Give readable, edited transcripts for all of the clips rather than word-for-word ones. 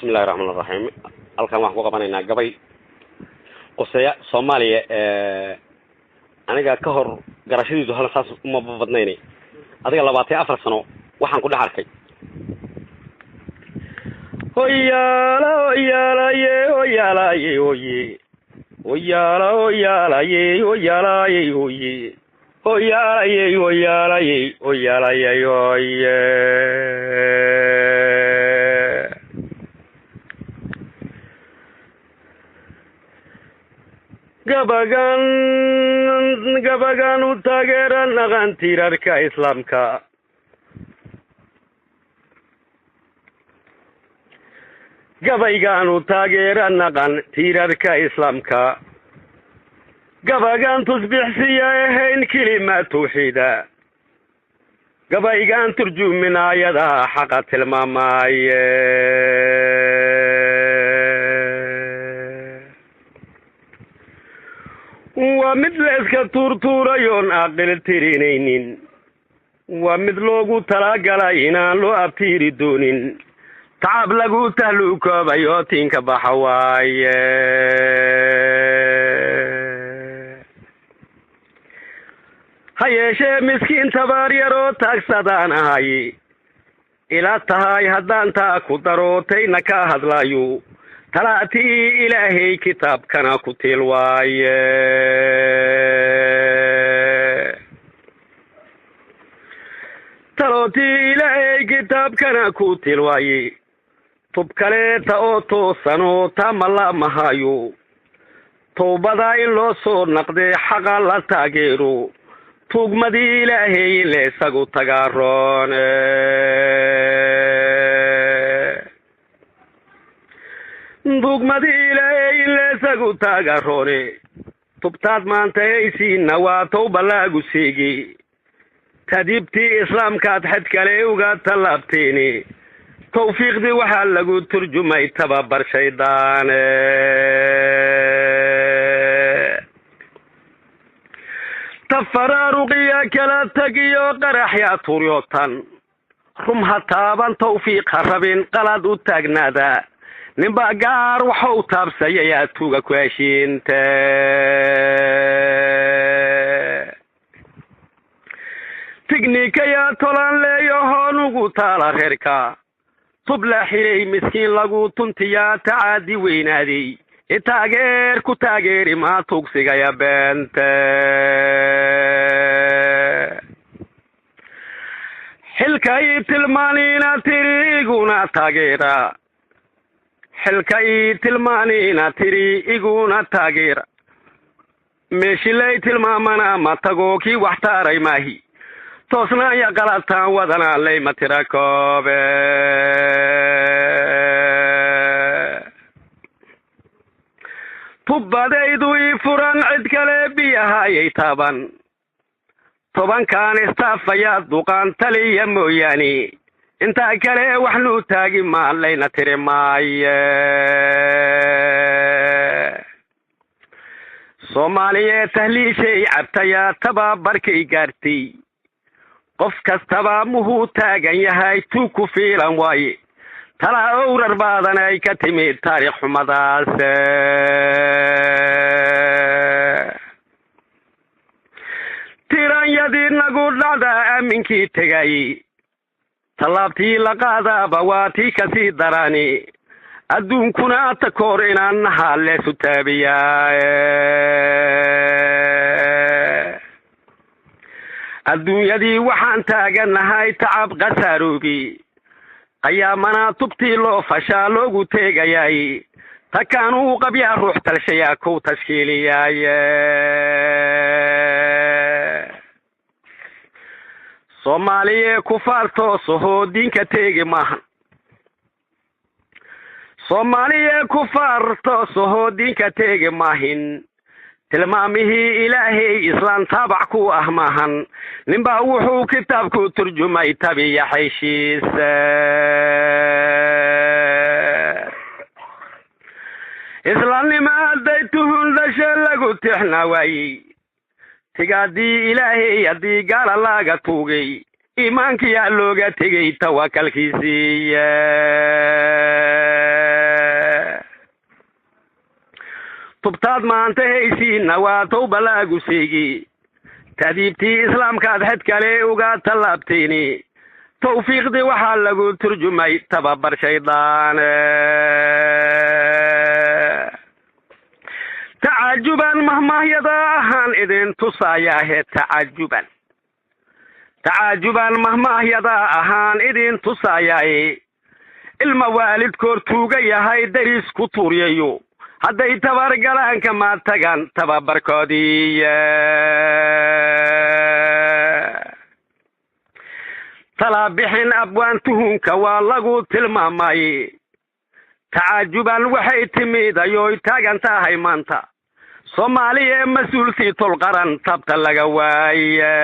بسم الله الرحمن الرحيم. halkan waxaan ku qabanaynaa gabay qoseeya Soomaaliya aniga ka hor garashadiidu hal saas uma badnaynay adiga 24 sano waxaan ku dhex arkay hoyala hoyala ye hoyala ye hoye hoyala hoyala ye hoyala ye hoye hoyala ye hoyala ye hoyala ye hoye gabagan u taageera naqan tiirarka islaamka gabaygan u taageera naqan tiirarka islaamka gabagan tusbixsiya ahayn kelimaad tawxiida gabaygan turjuminaayada xaqa tilmaamaya ومثل اسكتورتوريون عقل ترينين ومثل لوغو تلاقلينا لو أبتيري دونين تعب لغو تهلوكا بيوتين كبحواي هيا مسكين تباريرو تاكسدان هاي إلا تهاي هدان تاكو دروتين نكاهد لايو تلاتي إلهي كتاب كان كتيل واي تلاتي إلهي كتاب كان كتيل واي تبكالي تأوتو سنو تاملا مهايو توبدا إلو سور نقدي حقا لا تاقيرو توقمدي إلهي ليساقو تقارون dugmadii ilaahay leesagu taagarore tubtaad maanta aysiina waa towba laagu seegi tadibtii islaamkaad xad kale uga talaabteeni tawfiiqdii waxaa lagu turjumay tababar shaydaane tafaraaruqiya kala tagiyo qaraxya turyotan rum ha taaban tawfiiq ha rabin qalad u taagnaada ninba gaar waxa uu taabsayay tuuga ku heshiinta tikniikaya tolan leeyahoon ugu taala reerka tubla xiray miskiin lagu tuntiyaa tacaadi weynaaday taageer ku taageeri ma tuugsigaya beenta xilkay tilmaanina tiriiguna taageera xilkay tilmaanina tiri iguna taageera meeshilay tilmaamana ma tago kii wax taaray maahi toosna ya qalataan wadana lay matira koobe tubadaydu ii furan cid kale biyahayay taaban tobankaan istaafaya duqaan taliya mooyaane inta kale wax loo taagi ma layna tiri maaye Soomaaliya tahliishay cabtaya tababarkay gaartay qof kastaba muhu taagan yahay tuu ku fiilan waaye tala awrar baadan ay ka timid taariikh xumadaas tiranyadii nagu dhacda aminkii tagay talaabtii la qaadaaba waa tii kasii darani adduunkuna takoor inaan haleesu taabiyaa adduunyadii waxaan taaganahay tacab qasaroobi qiyaamana tubtii loo fashaa loogu teegayay takaanuu qabyaa ruux talshayaa kow tashkiiliyay Soomaaliya kufaarto soo diinka teegi maahan Soomaaliya kufaarto soo diinka teegi maahin tilmaamihii ilaahay islaan taabac ku ah maahan ninba wuxuu kitaabku turjumay tabiya xishiisa islaamnimada tuhun dasha lagu tixna waayay tigaadii ilaahay haddii gaala laga tuugay iimaankiyaa looga tegay tawakkalkiisiiya tubtaad maanta haysiinna waa towba laagu seegi tadiibtii islaamkaad xed kale uga tallaabteeni tawfiiqdii waxaa lagu turjumay tababar shaydaane tacajuban mahmaahyada ahaan idin tusayaahe tacajuban mahmaahyada ahaan idin tusayaaye ilma waalidkood tuuga yahay daris ku tuuryayo hadday tabargalaanka ma tagaan tababarkoodii talaabixin abwaan tuhunka waa lagu tilmaamay tacajuban waxay timid ayoy taagan tahay maanta soomaaliya mas-uulsii tolqaran tabta laga waaye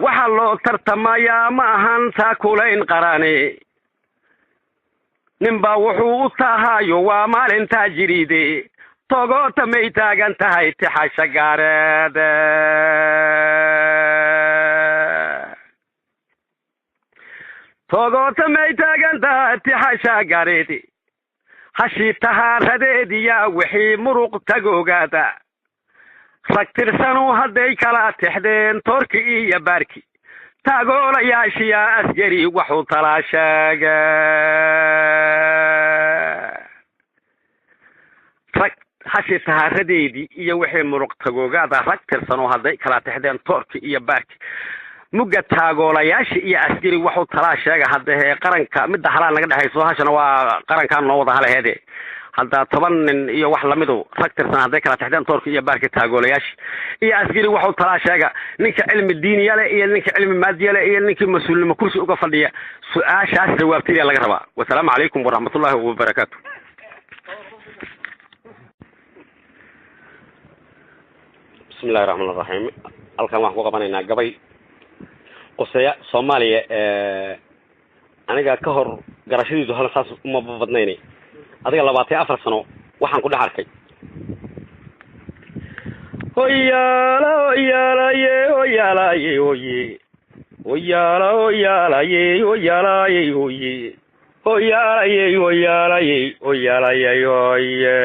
waxaa loo tartamayaa ma ahan taakulayn qarani ninbaa wuxuu u tahaayo waa maalintaa jiriide togoota may taagan tahay tixasha gaareed togoota may taagan tahay tixasha gaareed hashii tahaaradeediyaa wixii muruq tagoogaada rag tirsanu hadday kala tixdeen toorki iyo baarki taagoolayaashiyaa askari waxuu talaa sheega rag hashii tahaaradeedii iyo wixii muruq tagoogaada rag tirsanu hadday kala tixdeen toorki iyo baarki mugga taagoolayaasha iyo askari waxuu talaa sheega haddahee qaranka midda halaan naga dhexayso hashana waa qarankaan noo wada halaheede hadda 10 nin iyo wax lamidu rag tirsan hadday kala taxdeen toorka iyo baarka taagoolayaasha iyo askari waxuu talaa sheega ninka cilmi diiniya leh iyo ninka cilmi maadiya leh iyo ninka mas'uulnimo kursi uga fadhiya su'aashaas jawaabtiisa laga rabaa wassalaamu calaykum waraxmatullaahi wabarakaatuh bismillaahi raxmaani raxiim halkan waxaan ku qabanaynaa gabay qoseeya Soomaaliya aniga ka hor garashadiidu hal saas uma badnaynay adiga 24 sano waxaan ku dhex arkay hoyala hoyala ye hoyala ye hoye hoyala hoyala ye hoyala ye hoye hoyala ye hoyala ye hoyala ye hoye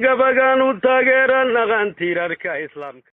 gabagan u taageeran aqaan tiirarka islaamka